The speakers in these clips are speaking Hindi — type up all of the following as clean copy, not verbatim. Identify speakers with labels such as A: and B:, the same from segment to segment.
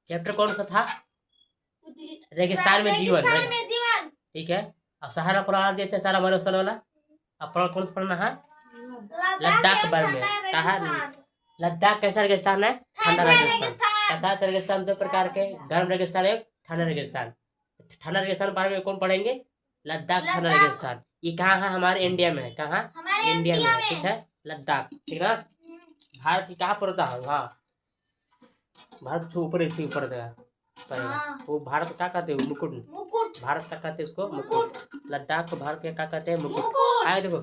A: चैप्टर कौन सा था? रेगिस्तान में जीवन। ठीक है। अब सहारा पुराना देते सारा मरुस्थल वाला। अब कौन सा पढ़ना है? लद्दाख बर में कहा। लद्दाख कैसा रेगिस्तान है? ठंडा रेगिस्तान। लद्दाख रेगिस्तान दो प्रकार के, गर्म रेगिस्तान एक ठंडा रेगिस्तान। ठंडा रेगिस्तान के बारे में कौन पढ़ेंगे? लद्दाख ठंडा रेगिस्तान। ये कहाँ है? हमारे इंडिया में है। कहाँ? इंडिया में है। ठीक है, लद्दाख। ठीक है, भारत की कहाँ पड़ता है? वहाँ भारत से ऊपर, इसके ऊपर पड़ेगा। वो भारत का क्या कहते हैं? मुकुट। भारत का कहते हैं उसको मुकुट। लद्दाख को भारत के क्या कहते हैं? मुकुट। आगे देखो,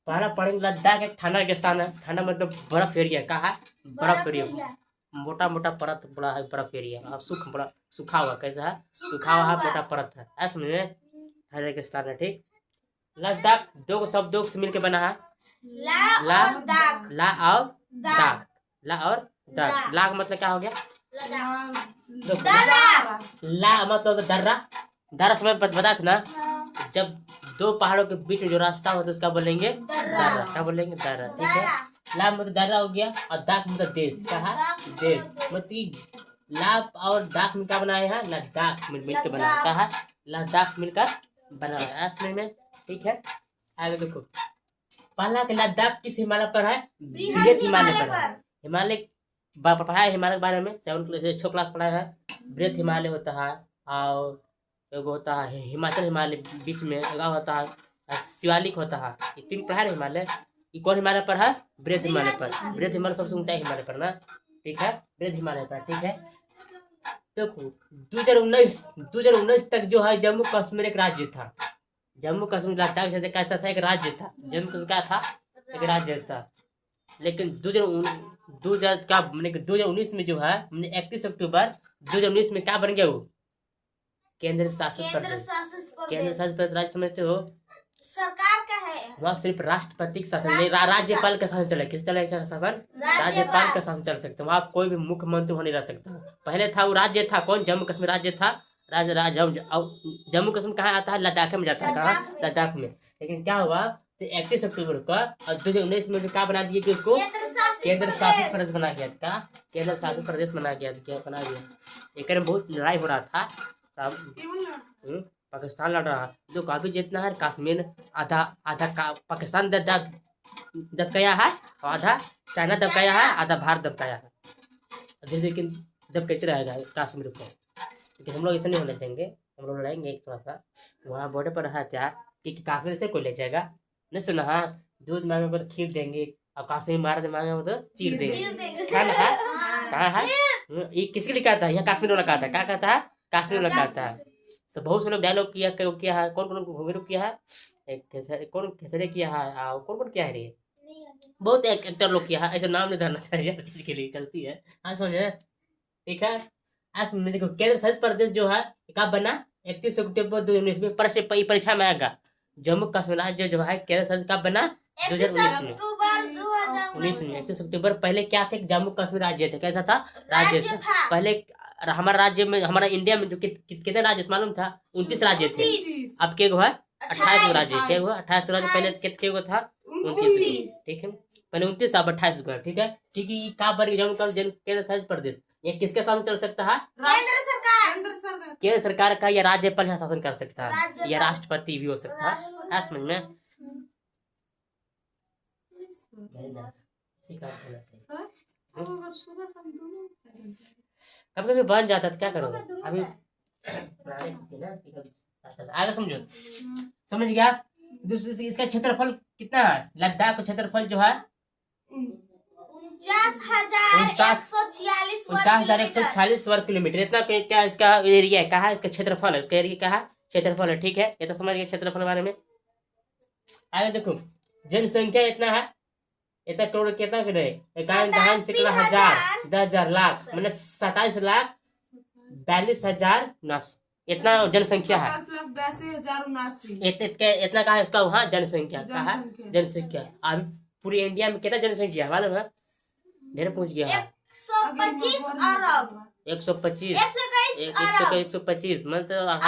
A: पहला पढ़ेंगे लद्दाख एक ठंडा रेगिस्तान है। ठंडा मतलब बर्फ एरिया। कहाँ है? बर्फ एरिया। मोटा मोटा परत बड़ा है, बर्फ एरिया। और बड़ा सूखा हुआ। कैसा है? सूखा हुआ मोटा परत है। ऐसे में ठंडा रेगिस्तान है। ठीक। लद्दाख दो शब्दों से मिलकर बना है। ला और दाग। ला और दाग। ला और दाग। ला का मतलब क्या हो गया? ला मतलब दर्रा। दर्रा समय बता था ना, जब दो पहाड़ों के बीच में जो रास्ता होता है उसका बोलेंगे दर्रा। क्या बोलेंगे? दर्रा। ठीक है। ला मतलब दर्रा हो गया, और दाग मतलब देश। क्या है? देश। मतलब ला और दाग में क्या बनाया है? लद्दाख मिलकर बना है। क्या है? लद्दाख मिलकर बना है असली में। ठीक है, आगे देखो। पहला के लद्दाख किस हिमालय पर है? बृहद हिमालय पर है। हिमालय पढ़ा है, हिमालय के बारे में 7 क्लास 6 क्लास पढ़ा है। बृहद हिमालय होता है, और एगो होता है हिमाचल हिमालय बीच में एगो होता है, शिवालिक होता है। ये 3 पढ़ा है हिमालय। ये कौन हिमालय पर है? बृहद हिमालय पर। बृहद हिमालय सबसे ऊंचा हिमालय पर ना। ठीक है, बृहद हिमालय पर। ठीक है, देखो 2019 तक जो है जम्मू कश्मीर एक राज्य था। जम्मू कश्मीर लद्दाख जैसे कैसा था? एक राज्य था। जम्मू कश्मीर क्या था? एक राज्य था। लेकिन 2019 में जो है 31 अक्टूबर 2019 में क्या बन गया? वो केंद्र शासित प्रदेश। केंद्र शासित प्रदेश राज्य समझते हो? सरकार का है। वहाँ सिर्फ राष्ट्रपति का शासन नहीं, राज्यपाल का शासन चले। किस चले शासन? राज्यपाल का शासन चल सकता है। वहाँ कोई भी मुख्यमंत्री वहाँ नहीं रह सकता। पहले था वो राज्य था। कौन? जम्मू कश्मीर राज्य था। जम्मू कश्मीर कहाँ आता है? लद्दाख में जाता है। कहाँ? लद्दाख में। लेकिन क्या हुआ? 31 अक्टूबर का और 2019 में क्या बना दिए कि उसको केंद्र शासित प्रदेश बना गया था। केंद्र शासित प्रदेश बना गया। क्या बना गया? एक में बहुत लड़ाई हो रहा था। पाकिस्तान लड़ रहा है, जो काफी जितना है कश्मीर आधा आधा पाकिस्तान दबकाया है, और आधा चाइना दबकाया है, आधा भारत दबकाया है। लेकिन दबकाते रहेगा कश्मीर को। लेकिन हम लोग ऐसा नहीं होने देंगे। हम लोग लड़ाएंगे थोड़ा सा। वहाँ बॉर्डर पर रहा था कि कश्मीर से कोई ले जाएगा। नहीं सुना? हाँ, दूध मांगे तो खीर देंगे, और कश्मीर मार मांगे तो चीर देंगे। क्या है? कहाँ है? ये किसके लिए कहता है? यहाँ कश्मीर वाला कहता है। क्या कहता है? कश्मीर वाला कहता है। तो बहुत से लोग डायलॉग किया है। कौन कौन घुमेरू किया है? कौन खेसरे किया है, और कौन कौन किया है रे? बहुत एक्टर लोग किया है। ऐसे नाम नहीं धरना चाहिए चीज के लिए, गलती है। हाँ समझे? ठीक है, आज में देखो केंद्र शासित प्रदेश जो है कब बना? 31 अक्टूबर 2019 में। परीक्षा में आएगा। जम्मू कश्मीर राज्य जो है केंद्र शासित कब बना? 2019 में। 19 में 31 अक्टूबर। पहले क्या थे? जम्मू कश्मीर राज्य थे। कैसा था? राज्य था पहले। हमारा राज्य में, हमारा इंडिया में जो कितने राज्य मालूम था? 29 राज्य थे। अब के है? 28 राज्य। क्या हुआ? 28 राज्य। पहले कितने था? 29। ठीक है, पहले 29 था, अब 28 हुआ। ठीक है, क्योंकि कहाँ पर केंद्र शासित प्रदेश ये किसके शासन चल सकता है? केंद्र सरकार का, या राज्यपाल यहाँ शासन कर सकता है, या राष्ट्रपति भी हो सकता है। समझ में? कभी कभी बन जाता है, क्या करोगे अभी? आगे समझो। समझ गया? इसका क्षेत्रफल कितना है? लद्दाख का क्षेत्रफल जो है 49,146 वर्ग किलोमीटर। इतना क्या इसका एरिया है? कहा इसका क्षेत्रफल है? इसका एरिया कहा? क्षेत्रफल है। ठीक है, ये तो समझ गए क्षेत्रफल के बारे में। आगे देखो, जनसंख्या इतना है, इतना करोड़ कितना करे? 51,000 10,000 लाख, मतलब 27,42,900 इतना जनसंख्या है। इतना कहा इसका वहाँ जनसंख्या। कहा? जनसंख्या। अभी पूरी इंडिया में कितना जनसंख्या मालूम है? ढेर पूछ गया है। 125 अरब 125 125 मतलब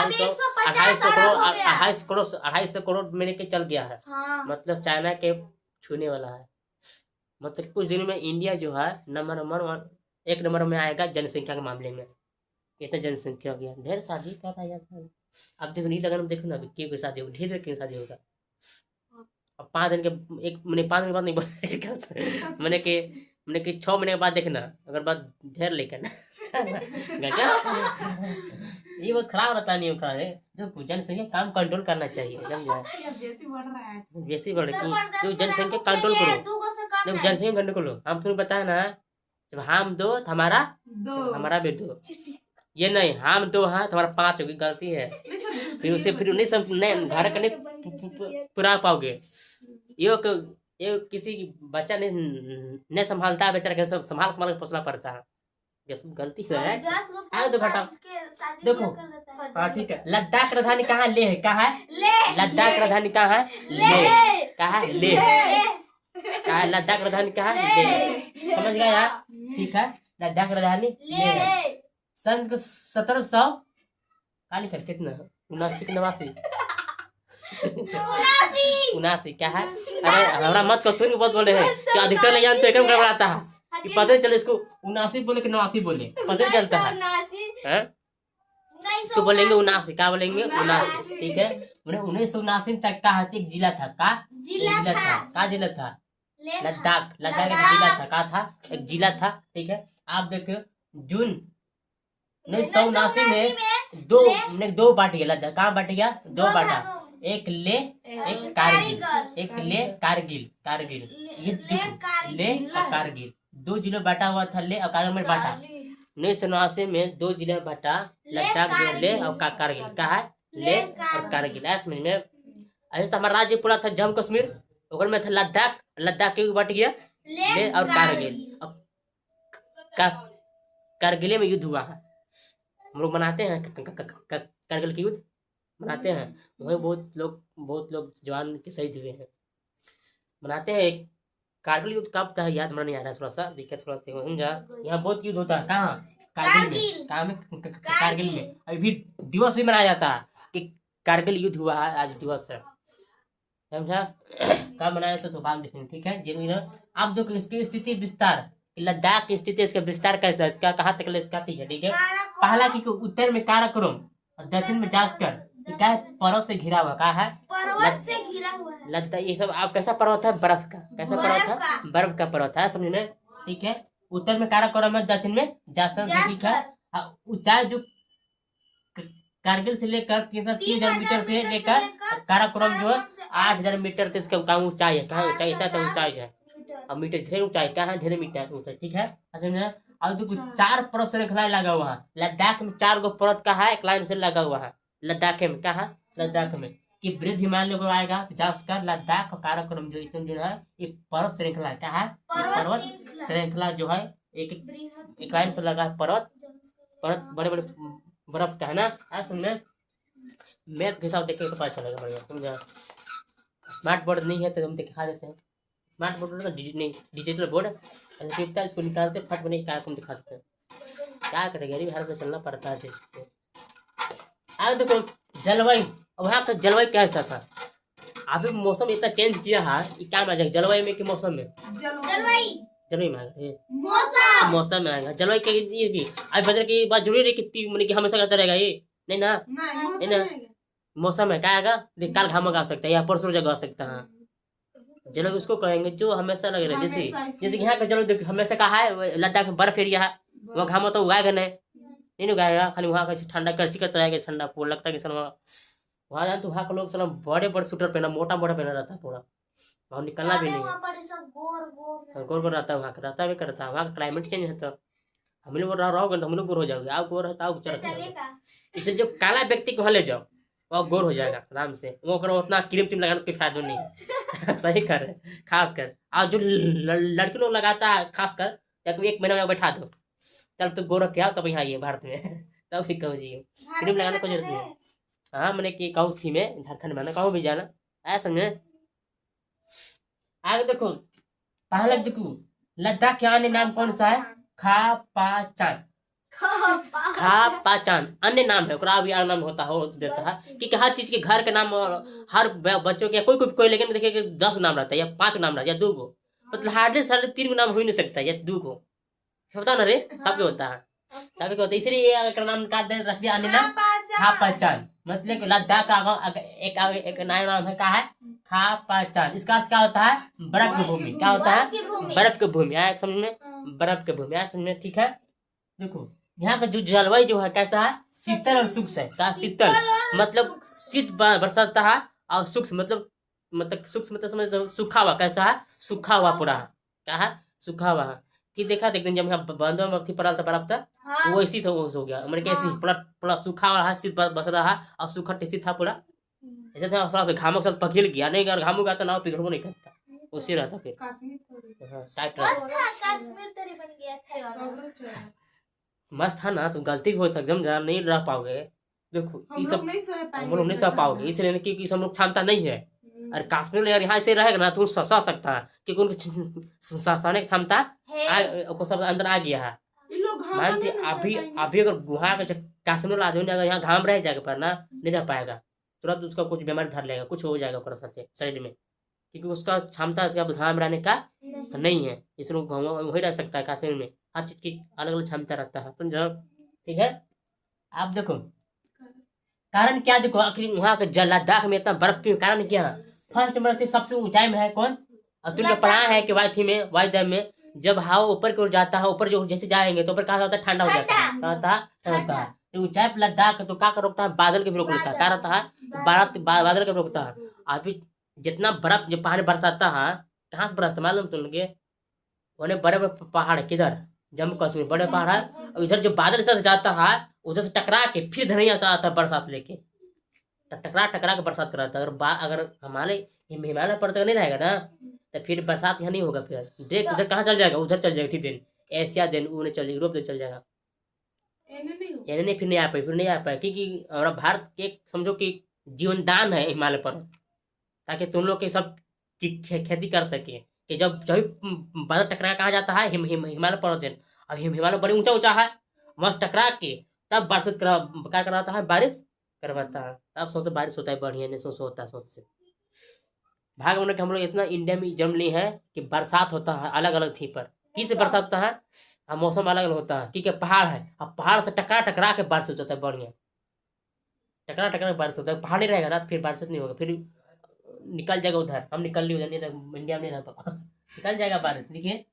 A: 250 करोड़ मेरे के चल गया है। मतलब चाइना के छूने वाला है। मतलब कुछ दिन में इंडिया जो है नंबर 1 एक नंबर में आएगा जनसंख्या के मामले में। इतना जनसंख्या हो गया, ढेर शादी क्या था यार। अब देखो नहीं लगन में देखो ना, अभी की शादी होगी, ढेर की शादी होगा। अब 5 दिन के एक मैंने 5 दिन के बाद नहीं बोला मैंने कि 6 महीने के बाद देखना, अगर बात ढेर लेकर गजब। ये बहुत खराब रहता नहीं होता है। जो जनसंख्या काम कंट्रोल करना चाहिए, समझा। वैसे बढ़ जो जनसंख्या कंट्रोल करो, जब जनसंख्या कंट्रोल करो। हम तुम्हें बताया ना, जब हम 2 तो हमारा भी 2, ये नहीं हम 2 हाँ तुम्हारा 5 होगी, गलती है। फिर उसे फिर नहीं घर करने पूरा पाओगे। ये किसी बच्चा नहीं संभालता है, बेचारा सब संभाल संभाल के पोसना पड़ता है, ये सब गलती से है। तो घटा देखो, हाँ ठीक है। लद्दाख राजधानी कहाँ? लेह। कहाँ है लद्दाख राजधानी? कहाँ है? लेह। कहाँ है? लेह। कहाँ है लद्दाख राजधानी? कहाँ है? लेह। समझ गया यार, ठीक है। लद्दाख राजधानी लेह है। सन 1700 काली कर कितना 79 79 क्या है? अरे हमारा मत को तुम बहुत बोले हैं कि अधिकतर नहीं जानते, एकदम गड़बड़ाता है कि पता नहीं चले इसको 79 बोले कि 89 बोले, पता नहीं चलता है। इसको बोलेंगे 79, क्या बोलेंगे? 79, ठीक है। 1979 तक का एक जिला था, का जिला था लद्दाख। लद्दाख एक जिला था, का था? एक जिला था, ठीक है। आप देखो जून 1979 में दो बांट गया लद्दाख। कहाँ बांट गया? 2 बांटा, एक ले एक कारगिल। ये देखो ले और कारगिल 2 जिलों बांटा हुआ था, ले और कारगिल में बांटा। 1979 में 2 जिले में बांटा, लद्दाख जो ले और कारगिल। कहा है? ले और कारगिल। ऐसे में ऐसे तो हमारा राज्य पूरा था जम्मू कश्मीर, ओकर में था लद्दाख के बांट गया ले और कारगिल। कारगिल में युद्ध हुआ है, हम लोग मनाते हैं कारगिल के युद्ध मनाते हैं। वही बहुत लोग जवान के शहीद हुए हैं, मनाते हैं। कारगिल युद्ध कब था याद हमारा नहीं आ रहा, थोड़ा सा दिक्कत थोड़ा सा समझा। यहाँ बहुत युद्ध होता है, कहाँ? कारगिल में अभी भी दिवस भी मनाया जाता है कि कारगिल युद्ध हुआ है, आज दिवस है, समझा। कब मनाया तो बाद देखेंगे, ठीक है। जरूरी है। अब देखो इसकी स्थिति विस्तार, लद्दाख की स्थिति, इसका विस्तार कैसा है, इसका कहाँ तक इसका, ठीक है। पहला की उत्तर में काराकोरम और दक्षिण में जास्कर, क्या है? पर्वत से घिरा हुआ। कहा है? पर्वत से घिरा हुआ है लद्दाख। ये सब आप कैसा पर्वत है? बर्फ का। कैसा पर्वत है? बर्फ का पर्वत है, समझ में, ठीक है। उत्तर में काराकोरम है, दक्षिण में जास्कर, ठीक है। ऊंचाई जो कारगिल से लेकर 3,000 मीटर से लेकर काराकोरम जो है 8,000 मीटर तक इसका ऊंचाई है। कहाँ ऊंचाई? इतना ऊंचाई है, अब मीटर ढेर ऊंचाई, क्या है? ढेर मीटर ऊंचाई, ठीक है। अच्छा, और देखो 4 पर्वत श्रृंखला लगा हुआ है लद्दाख में। 4 गो पर्वत का है, एक लाइन से लगा हुआ है लद्दाख में। क्या है? लद्दाख में कि वृद्ध हिमालय को आएगा तो जाकर लद्दाख और काराकोरम जो इतना जो है ये पर्वत श्रृंखला। क्या है? पर्वत श्रृंखला जो है एक लाइन से लगा है पर्वत बड़े बड़े बर्फ का है ना। सुनने मैप के हिसाब देख के तो पता चलेगा बढ़िया, समझा। स्मार्ट बोर्ड नहीं है तो हम दिखा देते हैं। स्मार्ट बोर्ड का डिजिटल बोर्ड है, इसको निकालते फट बने कार्यक्रम दिखा देते हैं। क्या करेंगे, गरीब हालत में चलना पड़ता है देश को। अब देखो जलवायु, वहाँ का जलवायु कैसा था? अभी मौसम इतना चेंज किया है, क्या में आ जाएगा जलवायु में कि मौसम में? जलवायु में आएगा, मौसम में आएगा जलवायु के। अभी बदल की बात जरूरी है कि हमेशा करता रहेगा ये? नहीं ना, मौसम है। क्या आएगा? काल घाम आ सकता है या परसों जगह आ सकता है। जलवायु उसको कहेंगे जो हमेशा लगे रहे। जैसे यहाँ का जलवायु हमेशा कहा है, लद्दाख में बर्फ एरिया है, वहाँ घाम तो उगाएगा नहीं उगाएगा, खाली वहाँ का ठंडा कृषि करता रहेगा, ठंडा पूरा लगता है कि वहाँ जाए तो वहाँ के लोग बड़े बड़े स्वेटर पहना, मोटा पहना रहता है पूरा, वहाँ निकलना भी नहीं है। गोर रहता है, वहाँ का रहता भी करता है, वहाँ का क्लाइमेट चेंज है। तो हम लोग रहोगे तो हम लोग गोर हो जाओगे, आप गोर रहता है। इसलिए जो काला व्यक्ति को वहाँ ले जाओ वो गोर हो जाएगा आराम से। वो करो उतना क्रीम तीम लगाने कोई फायदा नहीं है। सही कर रहे, खास कर आज जो लड़के लोग लगाता है, खास कर एक महीना में बैठा दो, चल तो गोरख क्या तब यहाँ आइए भारत में तब सीखा जी क्रीम लगाने को जरूरत नहीं है। हाँ मैंने कि कहूँ सी में झारखंड में कहूँ भी जाना ऐसा समझे। आगे देखो पहला देखो लद्दाख के अन्य नाम कौन सा है? खापाचान। खापाचान अन्य नाम है, भी नाम होता हो देता है क्योंकि हर चीज के घर के नाम हर बच्चों के कोई लेकिन देखिए 10 नाम रहता है या 5 नाम रहता है या 2 गो, मतलब हार्डली 3.5 नाम हो ही नहीं सकता या 2 गो। होता ना रे, सबके होता है, सबके होता है, इसलिए अगर नाम काट दे रख दिया अनिना खा पहचान, मतलब कि लद्दाख का एक नया नाम है, क्या है, खा पहचान। इसका अर्थ क्या होता है, बर्फ की भूमि। क्या होता है, बर्फ की भूमि। आया समझ में, बर्फ की भूमि आया समझ में, ठीक है। देखो यहाँ पे जो जलवायु जो है कैसा है, शीतल और सूक्ष्म है। क्या शीतल मतलब शीत बरसाता है, और सूक्ष्म मतलब सूक्ष्म मतलब समझ लो सूखा हुआ। कैसा है, सूखा हुआ पूरा। क्या है, सूखा हुआ है। ठीक देखा, देख दिन जब यहाँ बंदों में थी पड़ा था बर्फ था, वो इसी था, वो हो गया मैंने कैसे पूरा पूरा सूखा हुआ है, शीत बस रहा है, और सूखा टिसी था पूरा। ऐसे था थोड़ा सा घामों के साथ पघिल गया, नहीं अगर घामों गया तो नाव पिघल नहीं करता, उसी रहता फिर। हाँ, टाइट रहता।
B: कश्मीर तेरे बन गया अच्छा।
A: मस्त था ना, तुम गलती भी हो सकती है, नहीं रह पाओगे। देखो
C: हम
A: ये
C: लोग
A: सब
C: नहीं सह
A: हम
C: पाएंगे
A: लोग नहीं सह पाओगे, इसलिए कि हम लोग क्षमता नहीं है। अरे कश्मीर में अगर यहाँ ऐसे रहेगा ना तो सह सकता है, क्योंकि उनकी सहने की क्षमता को सब अंदर आ गया है।
C: ये लोग घाम
A: मानते
C: नहीं ना सह
A: अभी
C: पाएंगे।
A: अभी अगर गुहा के कश्मीर आदमी ने अगर यहाँ घाम रह जाएगा पर ना, नहीं रह पाएगा, तुरंत उसका कुछ बीमारी धर लेगा, कुछ हो जाएगा ओकरा साथे शरीर में, क्योंकि उसका क्षमता इसके अब घाम रहने का नहीं है, इसलिए वही रह सकता है कश्मीर में। हर चीज की अलग अलग क्षमता रहता है, समझो, ठीक है। आप देखो कारण क्या, देखो आखिर वहाँ के लद्दाख में इतना बर्फ के कारण क्या है। फर्स्ट में से सबसे ऊंचाई में है कौन, अतुल को पढ़ा है कि वायु में जब हवा ऊपर की ओर जाता है, ऊपर जो जैसे जाएंगे तो ऊपर कहा होता है, ठंडा हो जाता है, क्या होता है, ठंडा होता है। तो ऊंचाई पर लद्दाख तो क्या कर रोकता है, बादल के भी रोक लेता है। क्या रहता है, बादल के रोकता है। अभी जितना बर्फ जो पहाड़ बरसाता है, कहाँ से बरसता मालूम तुम लोग, उन्हें बड़े बड़े पहाड़ है, किधर, जम्मू कश्मीर बड़े पहाड़ है, और इधर जो बादल से जाता है उधर से टकरा के फिर धनिया से आता है बरसात लेके, टकरा टकरा के बरसात कराता है। अगर हिमालय पर्वत नहीं रहेगा ना, तो फिर बरसात यहाँ नहीं होगा। फिर देख उधर कहाँ चल जाएगा, उधर चल जाएगा थी दिन, एशिया दिन उन्हें चल जाएगा, यूरोप दिन चल जाएगा, यानी नहीं, फिर नहीं आ पाए, क्योंकि हमारा भारत के समझो कि जीवन दान है हिमालय पर्वत, ताकि तुम लोग के सब की खेती कर सके। कि जब जब बादल टकरा कहाँ जाता है, हिमालय पर्वत दिन, और हिमालय बड़े ऊंचा ऊंचा है, मस्त टकरा के तब बरसात क्या कराता है, बारिश करवाता है। तब सोच से बारिश होता है, बढ़िया नहीं सोच होता है, सोच से भाग होने के हम लोग इतना इंडिया में जम ली है कि बरसात होता है अलग अलग थी पर, किस बरसात होता है, मौसम अलग अलग होता है, क्योंकि पहाड़ है, अब पहाड़ से टकरा टकरा के बारिश होता है, बढ़िया टकरा टकरा के बारिश होता है। पहाड़ नहीं रहेगा ना फिर बारिश नहीं होगा, फिर निकल जाएगा उधर, हम निकल ली उधर, नहीं इंडिया में नहीं रह पापा निकल जाएगा बारिश। देखिए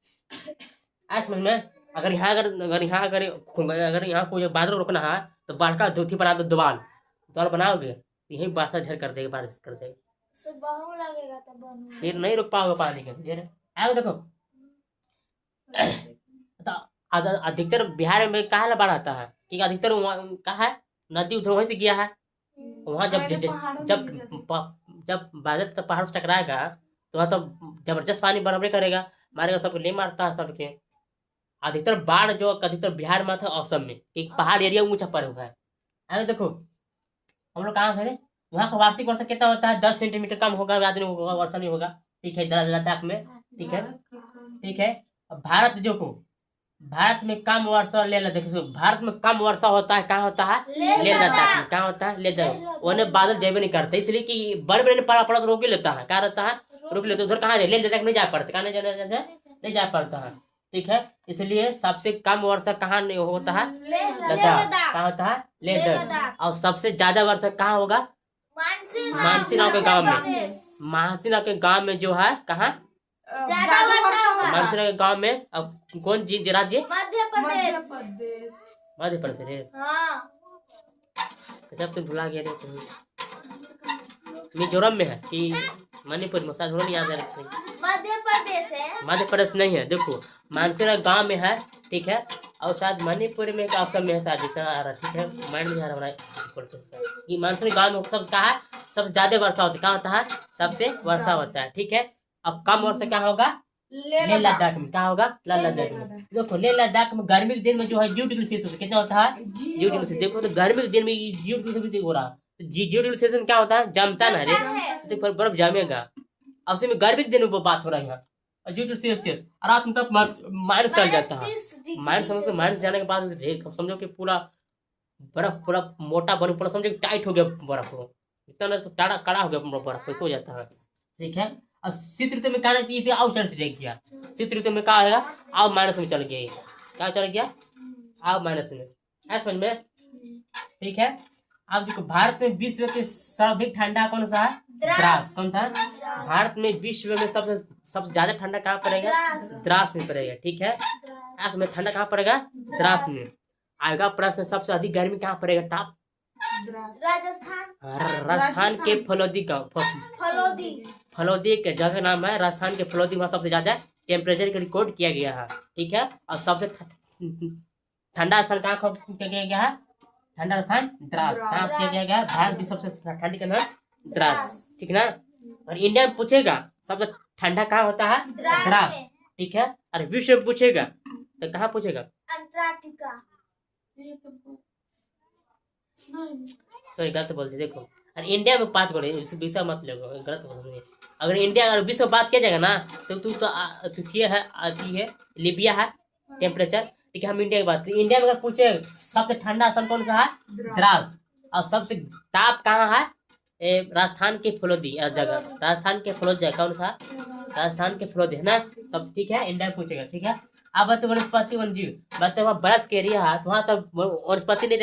A: आज समझ में, अगर यहाँ कोई बादल रोकना है तो बड़का धोती बना दो, द्वार बनाओगे तो यही बरसात झड़ कर देगा, बारिश कर देगा,
B: सुबह लगेगा तब
A: फिर नहीं रुक पाओगे पानी के। आगे देखो तो अधिकतर बिहार में कहा बाढ़ आता है, क्योंकि अधिकतर कहा है नदी उधर वहीं से गया है। वहाँ जब बादल तो पहाड़ से टकराएगा तो वहाँ तो जबरदस्त पानी बराबरी करेगा, मारेगा, सबको ले मारता है सबके। अधिकतर बाढ़ जो अधिकतर बिहार में था, असम में, एक पहाड़ एरिया ऊंचा पर हुआ है। अरे देखो हम लोग कहाँ थे, वहाँ का वार्षिक वर्षा कितना होता है, 10 सेंटीमीटर कम होगा, ज्यादा नहीं होगा, वर्षा नहीं होगा, ठीक है, लद्दाख में, ठीक है, ठीक है। अब भारत देखो, भारत में कम वर्षा ले देखो, भारत में कम वर्षा होता है, कहाँ होता है, ले लद्दाख में। कहाँ होता है, ले लद्दाख, उन्हें बादल जेबे नहीं करते, इसलिए कि बड़े बड़े पड़ा पड़ा तो रोक ही लेता है। क्या रहता है, रोक लेते, उधर कहाँ ले लद्दाख नहीं जा पड़ता, कहाँ नहीं जा पड़ता है, ठीक है। इसलिए सबसे कम वर्षा कहाँ नहीं होता है, लद्दाख। कहाँ होता है, ले लद्दाख। और सबसे ज्यादा वर्षा कहाँ होगा, मानसीनाव के गांव में, मानसीनाव के गांव में जो है, कहाँ, मानसीनाव के गांव में। अब कौन राज्य, मध्य प्रदेश रे, जब तुम भुला गया रे, तुम मिजोरम में है कि मणिपुर में, शायद नहीं याद है, मध्य प्रदेश नहीं है। देखो मानसीनाव गांव में है, ठीक है, और शायद मणिपुर में का असम में है, शायद जितना आ रहा, ठीक है, माइंड नहीं आ रहा हमारा। मानसून गांव में सब कहा है, सबसे ज्यादा वर्षा होती है, क्या होता है, सबसे वर्षा होता है, ठीक है। अब कम वर्षा क्या होगा, ले लद्दाख में, क्या होगा, लद्दाख में। देखो ले लद्दाख में गर्मी के दिन में जो है 0 डिग्री सेल्सियस कितना होता है, 0 डिग्री सेल्सियस। देखो तो गर्मी के दिन में 0 डिग्री सेल्सियस हो रहा है, तो 0 डिग्री सेल्सियस क्या होता है, जमता ना रे, तो बर्फ जमेगा। अब उसमें गर्मी के दिन में वो बात हो रही है, 0 डिग्री सेल्सियस, और रात में माइनस चल जाता है, माइनस जाने के बाद समझो कि पूरा बर्फ पूरा मोटा बर्फ पूरा समझो टाइट हो गया बर्फ, इतना तो टाड़ा कड़ा हो गया बर्फ, ऐसे हो जाता है, ठीक है। और शीत ऋतु में क्या रहती है, आउट साइड से जाएगी, शीत ऋतु में क्या आएगा, आउ माइनस में चल गया, क्या चला गया, आप माइनस में, समझ में, ठीक है। अब देखो भारत में विश्व के सर्वाधिक ठंडा कौन सा है, द्रास। कौन था, भारत में विश्व में सबसे ज्यादा ठंडा कहाँ पड़ेगा, द्रास में पड़ेगा, ठीक है। में ठंडा कहाँ पड़ेगा, द्रास में। आएगा प्रश्न सबसे अधिक गर्मी कहाँ पड़ेगा, टॉप, राजस्थान के फलोदी गाँव, फलोदी के जगह नाम है राजस्थान के फलोदी, वहाँ सबसे ज्यादा टेम्परेचर का रिकॉर्ड किया गया है, ठीक है। और सबसे ठंडा स्थान कहाँ किया गया है, ठंडा स्थान द्रास, कहाँ से किया गया है, भारत की सबसे ठंडी का नाम द्रास, ठीक ना। और इंडिया में पूछेगा सबसे ठंडा कहाँ होता है, द्रास, ठीक है। और विश्व में पूछेगा तो कहाँ पूछेगा,
B: अंटार्कटिका।
A: सही गलत बोलते देखो। और इंडिया में बात करो, विषय मत लो, गलत बोल। अगर इंडिया अगर विश्व बात किया जाएगा ना तो तू ये है लीबिया है टेम्परेचर, ठीक है। हम इंडिया की बात करें, इंडिया में अगर पूछे सबसे ठंडा स्थान कौन सा है, द्रास। और सबसे ताप कहाँ है, राजस्थान के फलोदी जगह, राजस्थान के फलोदी जगह कौन सा, राजस्थान के फलोदी है ना, सब ठीक है। इंडिया में पूछेगा, ठीक है। अब बात वनस्पति वनजीव, बात वहाँ बर्फ के एरिया है तो वहाँ तो वनस्पति नहीं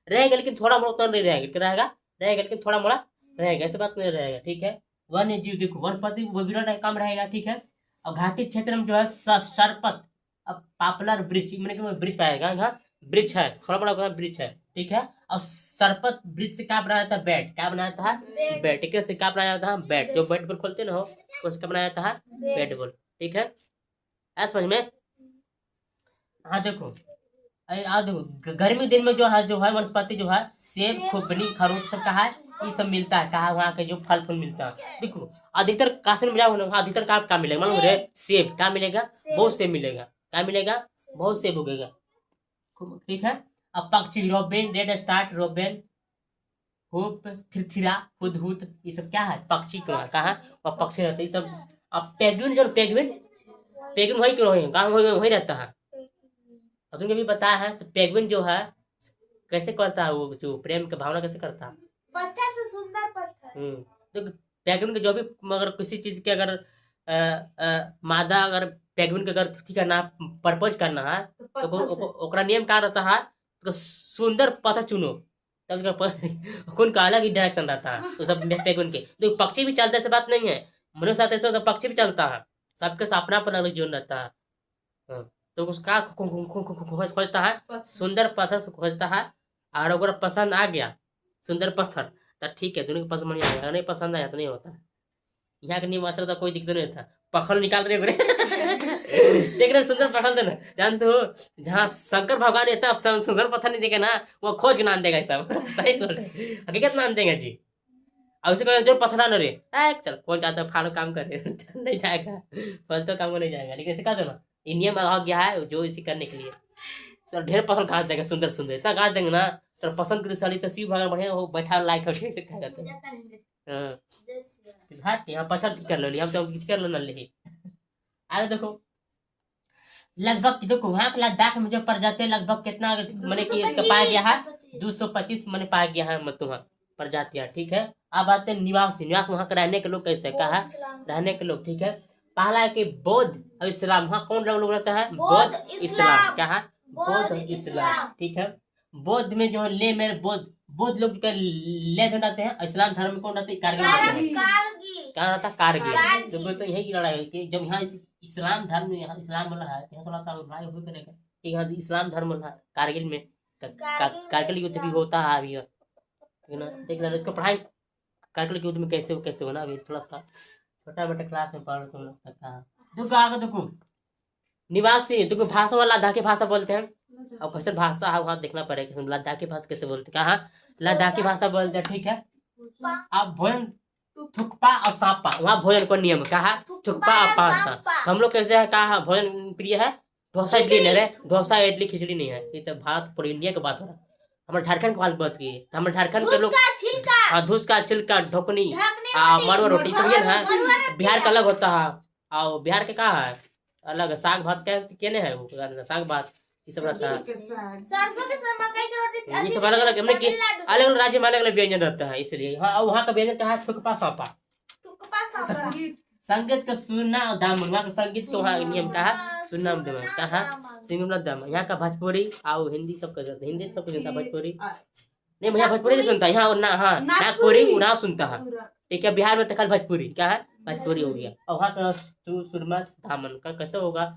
A: रहेगा लेकिन थोड़ा मोड़ा तो नहीं रहेगा, क्या रहेगा लेकिन थोड़ा मोड़ा रहेगा, ऐसी बात नहीं रहेगा, ठीक है। वन्य जीव देखो वनस्पति वो भी कम रहेगा, ठीक है। और घाटी क्षेत्र में जो है सरपत, अब पॉपुलर ब्रिज, मैंने ब्रिज पाएगा, यहाँ ब्रिज है, थोड़ा बड़ा ब्रिज है, ठीक है। और सरपत ब्रिज से क्या बनाया था, बेड, क्या बनाया था, बेड, ठीक है। से क्या बनाया था, बेड, जो बैट बॉल खोलते ना हो उसका बनाया था बैट बॉल, ठीक है। ऐसा समझ में। हाँ देखो, देखो गर्मी दिन में जो है वनस्पति जो है सेब, खुबनी, खरोट सब कहा है, ये सब मिलता है, कहा वहाँ के जो फल फूल मिलता है। देखो अधिकतर काशी में मिला वहाँ अधिकतर क्या मिलेगा, मालूम है, सेब, क्या मिलेगा, बहुत सेब मिलेगा, क्या मिलेगा, बहुत सेब उगेगा, ठीक है। अब पक्षी रोबेन, रेड स्टार्ट, रोबेन, हुप, थिरथिरा, हुदहुद, ये सब क्या है, पक्षी कहाँ और पक्षी रहते हैं सब। अब पेंगुइन जो पेंगुइन वही क्यों कहाँ वही रहता है, और तुमने भी बताया है। तो पेंगुइन जो है कैसे करता है, वो जो प्रेम की भावना कैसे करता है,
B: पत्थर से, सुंदर पत्थर।
A: तो पेंगुइन के जो भी अगर किसी चीज के अगर मादा अगर पेंगुइन के अगर ठीक है ना प्रपोज करना है तो ओकरा नियम क्या रहता है, तो सुंदर पत्थर चुनो, तब कौन का अलग ही डायरेक्शन रहता है, तो सब पेंगुइन के। तो पक्षी भी चलता है, ऐसी बात नहीं है, मनुष्य साथ ऐसे तो पक्षी भी चलता है, सबके अपना अपना अलग जीवन रहता है। तो उसका खोजता है, सुंदर पत्थर से खोजता है, और अगर पसंद आ गया सुंदर पत्थर तो ठीक है, दोनों के पसंद बढ़िया आएगा, नहीं पसंद आया तो नहीं होता। यहाँ के निवास था कोई दिक्कत नहीं था, पखल निकाल रहे देख रहे सुंदर पखल देना, जानते हो जहाँ शंकर भगवान इतना सुंदर पत्थर नहीं देगा ना वो खोज के नाम देगा सब सही बोल रहे, हकीकत नाम देगा जी। और उसे जो पत्थर ना रे चल कौन जाता है फाड़ो काम करे नहीं जाएगा, फलतो काम को नहीं जाएगा, लेकिन सिखा दो ना, ये नियम आ गया है जो इसे करने के लिए। सर ढेर पसंद घास देंगे, सुंदर सुंदर इतना घास देंगे ना तो पसंद करी साली तो शिव भगवान बढ़िया हो बैठा लाइक ठीक से खाएगा तो हाँ यहाँ पसंद कर लो, हम तो कुछ कर लो ना ले। आगे देखो लगभग देखो वहाँ के लद्दाख में जो प्रजाति लगभग कितना मैंने कि इसका पाया गया है 225 मैंने पाया गया है मतलब वहाँ प्रजातियाँ, ठीक है। अब आते हैं निवास वहाँ के रहने के लोग कैसे कहा रहने के लोग, ठीक है। पहला है कि बौद्ध और इस्लाम, वहाँ कौन लोग रहता है, बौद्ध इस्लाम, क्या है, बौद्ध इस्लाम, ठीक है। बौद्ध में जो ले में बौद्ध लोग ले रहते हैं, इस्लाम धर्म में कौन रहते हैं, कारगिल, क्या रहता है, कारगिल। तो बोलते यही लड़ाई है कि जब यहाँ इस्लाम धर्म यहाँ इस्लाम बोला है यहाँ थोड़ा सा लड़ाई हो करेगा कि यहाँ इस्लाम धर्म बोला है कारगिल में, कारगिल युद्ध भी होता है अभी, ठीक है। देख लेना इसको पढ़ाई कारगिल युद्ध में कैसे होना, अभी थोड़ा सा छोटा मोटा क्लास में पढ़ तुम लोग सकता है। देखो आगे देखो निवासी, देखो भाषा वाला लद्दाखी भाषा बोलते हैं, अब कैसे भाषा है वहाँ देखना पड़ेगा, लद्दाखी भाषा कैसे बोलते हैं, कहाँ लद्दाखी भाषा बोलते हैं, ठीक है। अब भोजन थुक्पा और सांपा, वहाँ भोजन को नियम कहा थुक्पा और पासा, तो हम लोग कैसे है कहा भोजन प्रिय है, डोसा इडली नहीं रहे, डोसा इडली खिचड़ी नहीं है, ये तो भारत पूरी इंडिया की बात हो रहा है। हमारे झारखंड की बात की, हमारे झारखंड के लोग धूस का छिलका ढोकनी मरवा रोटी समझे ना, बिहार का अलग होता है, और बिहार के कहा है अलग साग भात कहने है वो साग भात ये सब रहता है,
B: सरसों के साथ मकई की रोटी,
A: ये सब अलग अलग अलग अलग राज्य में अलग अलग व्यंजन रहता है, इसलिए हाँ वहाँ का व्यंजन कहा है थुक्पा सांपा, संगीत का सुनना और दामन, वहाँ का संगीत तो वहाँ नियम का है सुनना और दामन कहा सिंगम दामन। यहाँ का भोजपुरी और हिंदी सब कर जाता है, हिंदी सब सुनता भोजपुरी नहीं, भैया भोजपुरी नहीं सुनता यहाँ ना, हाँ नागपुरी उराव सुनता है। ठीक है, बिहार में तो खाली भोजपुरी क्या है, भोजपुरी हो गया। और वहाँ का सुरमा दामन का कैसे होगा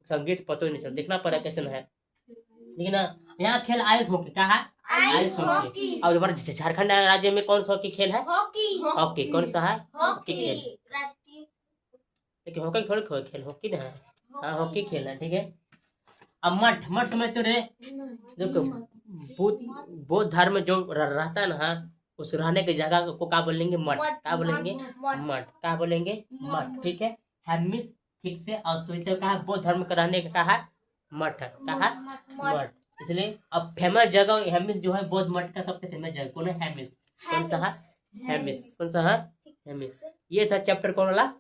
A: संगीत पता ही नहीं चलता, देखना पड़ा कैसे है। लेकिन यहाँ खेल आइस हॉकी क्या है, आइस हॉकी। और हमारे झारखंड राज्य में कौन सा हॉकी खेल है, हॉकी। कौन सा है, हॉकी खेल। लेकिन हॉकी थोड़ी खेल हॉकी ना है, हाँ हॉकी खेल है। ठीक है, अब मठ, मठ समझते रहे, देखो बौद्ध धर्म जो रहता है ना, उस रहने की जगह को क्या बोलेंगे, मठ। क्या बोलेंगे, मठ। क्या बोलेंगे, मठ। ठीक है, हेमिस ठीक से और सुई से कहा बौद्ध धर्म का रहने का कहा मठ, कहा मठ। इसलिए अब फेमस जगह हेमिस जो है बौद्ध मठ का सबसे फेमस जगह कौन है, हेमिस। कौन सा है, हेमिस। कौन सा है, हेमिस। ये था चैप्टर कौन वाला।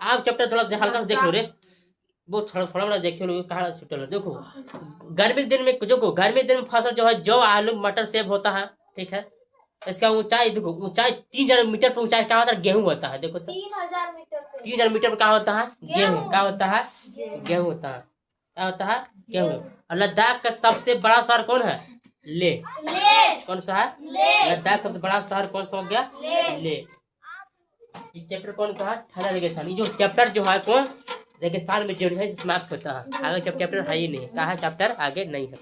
A: आप चैप्टर थोड़ा हल्का से देख लो रे, वो थोड़ा बड़ा देखो लोग कहाँ छुट्टे। देखो गर्मी के दिन में, देखो गर्मी के दिन में फसल जो है जौ आलू मटर सेब होता है। ठीक है, इसका ऊंचाई देखो, ऊंचाई 3000 मीटर पर ऊंचाई क्या होता है, गेहूं होता है। देखो तो
B: 3000 मीटर पे
A: 3000 मीटर पर क्या होता है, गेहूं। क्या होता है, गेहूं होता है। क्या होता है, गेहूं। और लद्दाख का सबसे बड़ा शहर कौन है, ले। कौन सा है, लद्दाख सबसे बड़ा शहर कौन सा हो गया, ले। ये चैप्टर कौन कहा, ठंडा रेगिस्तान। ये जो चैप्टर जो है कौन रेगिस्तान में जो है समाप्त होता है, आगे चैप्टर है ही नहीं। कहा चैप्टर आगे नहीं है।